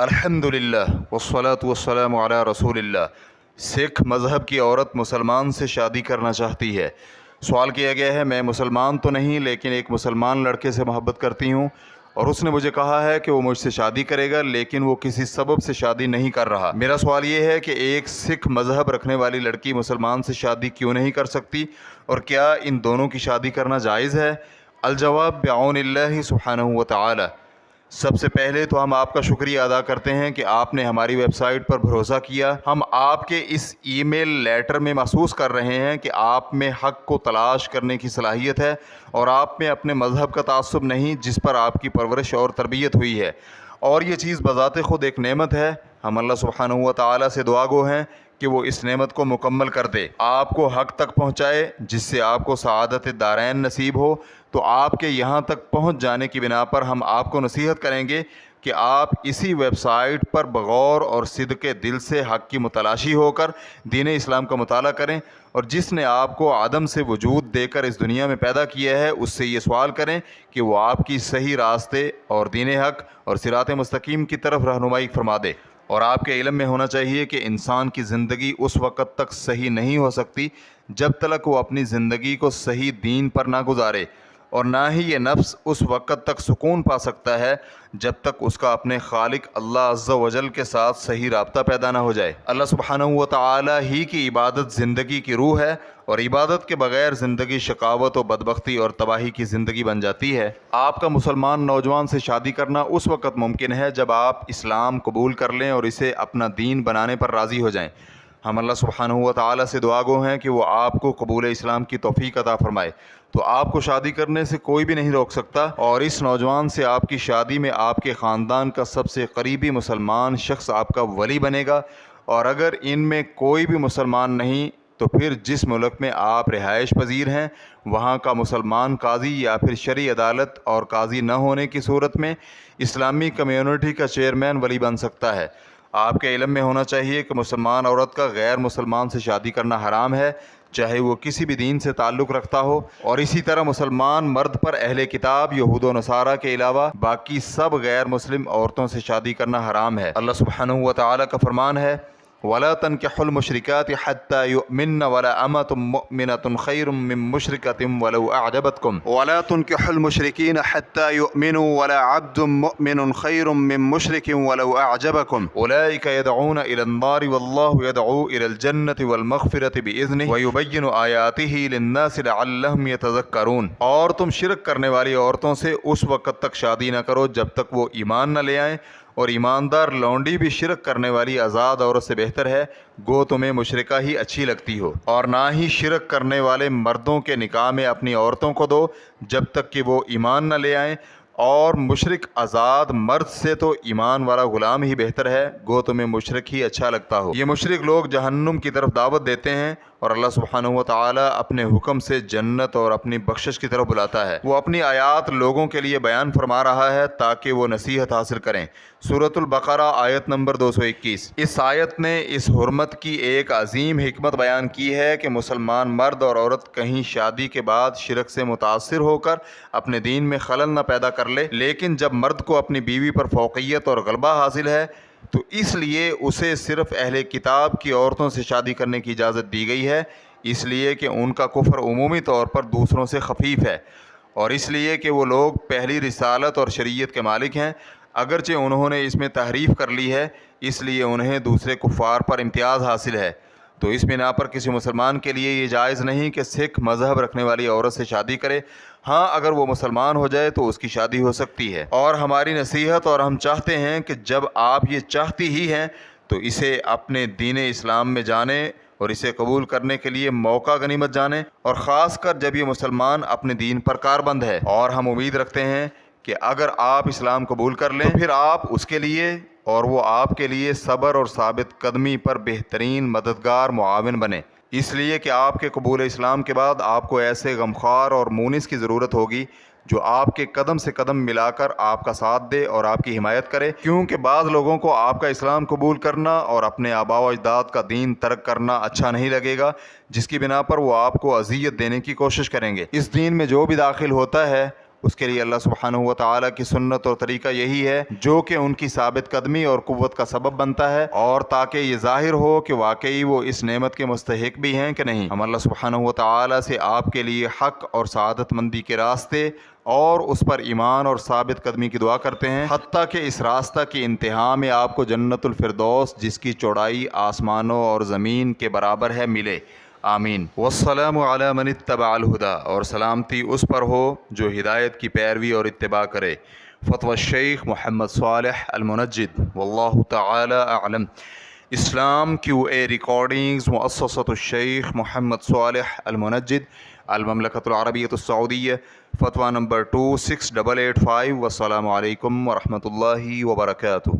الحمدللہ والصلاة والسلام علی رسول اللہ۔ سکھ مذہب کی عورت مسلمان سے شادی کرنا چاہتی ہے۔ سوال کیا گیا ہے، میں مسلمان تو نہیں لیکن ایک مسلمان لڑکے سے محبت کرتی ہوں اور اس نے مجھے کہا ہے کہ وہ مجھ سے شادی کرے گا، لیکن وہ کسی سبب سے شادی نہیں کر رہا۔ میرا سوال یہ ہے کہ ایک سکھ مذہب رکھنے والی لڑکی مسلمان سے شادی کیوں نہیں کر سکتی، اور کیا ان دونوں کی شادی کرنا جائز ہے؟ الجواب بعون اللہ سبحانہ وتعالی۔ سب سے پہلے تو ہم آپ کا شکریہ ادا کرتے ہیں کہ آپ نے ہماری ویب سائٹ پر بھروسہ کیا۔ ہم آپ کے اس ای میل لیٹر میں محسوس کر رہے ہیں کہ آپ میں حق کو تلاش کرنے کی صلاحیت ہے اور آپ میں اپنے مذہب کا تعصب نہیں جس پر آپ کی پرورش اور تربیت ہوئی ہے، اور یہ چیز بذات خود ایک نعمت ہے۔ ہم اللہ سبحانہ و تعالیٰ سے دعا گو ہیں کہ وہ اس نعمت کو مکمل کر دے، آپ کو حق تک پہنچائے جس سے آپ کو سعادت دارین نصیب ہو۔ تو آپ کے یہاں تک پہنچ جانے کی بنا پر ہم آپ کو نصیحت کریں گے کہ آپ اسی ویب سائٹ پر بغور اور صدق دل سے حق کی متلاشی ہو کر دین اسلام کا مطالعہ کریں، اور جس نے آپ کو عدم سے وجود دے کر اس دنیا میں پیدا کیا ہے اس سے یہ سوال کریں کہ وہ آپ کی صحیح راستے اور دین حق اور صراط مستقیم کی طرف رہنمائی فرما دے۔ اور آپ کے علم میں ہونا چاہیے کہ انسان کی زندگی اس وقت تک صحیح نہیں ہو سکتی جب تک وہ اپنی زندگی کو صحیح دین پر نہ گزارے، اور نہ ہی یہ نفس اس وقت تک سکون پا سکتا ہے جب تک اس کا اپنے خالق اللہ عز و جل کے ساتھ صحیح رابطہ پیدا نہ ہو جائے۔ اللہ سبحانہ و تعالی ہی کی عبادت زندگی کی روح ہے، اور عبادت کے بغیر زندگی شقاوت و بدبختی اور تباہی کی زندگی بن جاتی ہے۔ آپ کا مسلمان نوجوان سے شادی کرنا اس وقت ممکن ہے جب آپ اسلام قبول کر لیں اور اسے اپنا دین بنانے پر راضی ہو جائیں۔ ہم اللہ سبحانہ و تعالیٰ سے دعا گو ہیں کہ وہ آپ کو قبول اسلام کی توفیق عطا فرمائے۔ تو آپ کو شادی کرنے سے کوئی بھی نہیں روک سکتا، اور اس نوجوان سے آپ کی شادی میں آپ کے خاندان کا سب سے قریبی مسلمان شخص آپ کا ولی بنے گا، اور اگر ان میں کوئی بھی مسلمان نہیں تو پھر جس ملک میں آپ رہائش پذیر ہیں وہاں کا مسلمان قاضی یا پھر شرعی عدالت اور قاضی نہ ہونے کی صورت میں اسلامی کمیونٹی کا چیئرمین ولی بن سکتا ہے۔ آپ کے علم میں ہونا چاہیے کہ مسلمان عورت کا غیر مسلمان سے شادی کرنا حرام ہے، چاہے وہ کسی بھی دین سے تعلق رکھتا ہو، اور اسی طرح مسلمان مرد پر اہل کتاب یہود و نصارہ کے علاوہ باقی سب غیر مسلم عورتوں سے شادی کرنا حرام ہے۔ اللہ سبحانہ و تعالیٰ کا فرمان ہے، وَلَا تَنْكِحُوا الْمُشْرِكَاتِ حَتَّى يُؤْمِنَّ وَلَا أَمَةٌ مُؤْمِنَةٌ خَيْرٌ مِّن مُّشْرِكَةٍ وَلَوْ أَعْجَبَتْكُمْ وَلَا تُنْكِحُوا الْمُشْرِكِينَ حَتَّى يُؤْمِنُوا وَلَا عَبْدٌ مُّؤْمِنٌ خَيْرٌ مِّن مُّشْرِكٍ وَلَوْ أَعْجَبَكُمْ أُولَٰئِكَ يَدْعُونَ إِلَى النَّارِ وَاللَّهُ يَدْعُو إِلَى الْجَنَّةِ وَالْمَغْفِرَةِ بِإِذْنِهِ وَيُبَيِّنُ آيَاتِهِ لِلنَّاسِ لَعَلَّهُمْ يَتَذَكَّرُونَ۔ اور تم شرک کرنے والی عورتوں سے اس وقت تک شادی نہ کرو جب تک وہ ایمان نہ لے آئیں، اور ایماندار لونڈی بھی شرک کرنے والی آزاد عورت سے بہتر ہے، گو تمہیں مشرکہ ہی اچھی لگتی ہو۔ اور نہ ہی شرک کرنے والے مردوں کے نکاح میں اپنی عورتوں کو دو جب تک کہ وہ ایمان نہ لے آئیں، اور مشرک آزاد مرد سے تو ایمان والا غلام ہی بہتر ہے، گو تمہیں مشرک ہی اچھا لگتا ہو۔ یہ مشرک لوگ جہنم کی طرف دعوت دیتے ہیں، اور اللہ سبحانہ و تعالیٰ اپنے حکم سے جنت اور اپنی بخشش کی طرف بلاتا ہے۔ وہ اپنی آیات لوگوں کے لیے بیان فرما رہا ہے تاکہ وہ نصیحت حاصل کریں۔ سورۃ البقرہ آیت نمبر 221۔ اس آیت نے اس حرمت کی ایک عظیم حکمت بیان کی ہے کہ مسلمان مرد اور عورت کہیں شادی کے بعد شرک سے متاثر ہو کر اپنے دین میں خلل نہ پیدا کر لے، لیکن جب مرد کو اپنی بیوی پر فوقیت اور غلبہ حاصل ہے تو اس لیے اسے صرف اہل کتاب کی عورتوں سے شادی کرنے کی اجازت دی گئی ہے، اس لیے کہ ان کا کفر عمومی طور پر دوسروں سے خفیف ہے، اور اس لیے کہ وہ لوگ پہلی رسالت اور شریعت کے مالک ہیں، اگرچہ انہوں نے اس میں تحریف کر لی ہے، اس لیے انہیں دوسرے کفار پر امتیاز حاصل ہے۔ تو اس بنا پر کسی مسلمان کے لیے یہ جائز نہیں کہ سکھ مذہب رکھنے والی عورت سے شادی کرے۔ ہاں، اگر وہ مسلمان ہو جائے تو اس کی شادی ہو سکتی ہے، اور ہماری نصیحت اور ہم چاہتے ہیں کہ جب آپ یہ چاہتی ہی ہیں تو اسے اپنے دین اسلام میں جانیں اور اسے قبول کرنے کے لیے موقع غنیمت جانیں، اور خاص کر جب یہ مسلمان اپنے دین پر کاربند ہے۔ اور ہم امید رکھتے ہیں کہ اگر آپ اسلام قبول کر لیں تو پھر آپ اس کے لیے اور وہ آپ کے لیے صبر اور ثابت قدمی پر بہترین مددگار معاون بنے، اس لیے کہ آپ کے قبول اسلام کے بعد آپ کو ایسے غمخوار اور مونس کی ضرورت ہوگی جو آپ کے قدم سے قدم ملا کر آپ کا ساتھ دے اور آپ کی حمایت کرے، کیونکہ بعض لوگوں کو آپ کا اسلام قبول کرنا اور اپنے آباء و اجداد کا دین ترک کرنا اچھا نہیں لگے گا، جس کی بنا پر وہ آپ کو اذیت دینے کی کوشش کریں گے۔ اس دین میں جو بھی داخل ہوتا ہے اس کے لیے اللہ سبحانہ و تعالیٰ کی سنت اور طریقہ یہی ہے جو کہ ان کی ثابت قدمی اور قوت کا سبب بنتا ہے، اور تاکہ یہ ظاہر ہو کہ واقعی وہ اس نعمت کے مستحق بھی ہیں کہ نہیں۔ ہم اللہ سبحانہ و تعالیٰ سے آپ کے لیے حق اور سعادت مندی کے راستے اور اس پر ایمان اور ثابت قدمی کی دعا کرتے ہیں، حتیٰ کہ اس راستہ کی انتہا میں آپ کو جنت الفردوس جس کی چوڑائی آسمانوں اور زمین کے برابر ہے ملے، آمین۔ والسلام علی من اتبع الہدی، اور سلامتی اس پر ہو جو ہدایت کی پیروی اور اتباع کرے۔ فتوی الشیخ محمد صالح المنجد، واللہ تعالی اعلم۔ اسلام QA ریکارڈنگز، مؤسسۃ الشیخ محمد صالح المنجد، المملکۃ العربیۃ السعودیہ، فتویٰ نمبر 26885۔ والسلام علیکم ورحمۃ اللہ وبرکاتہ۔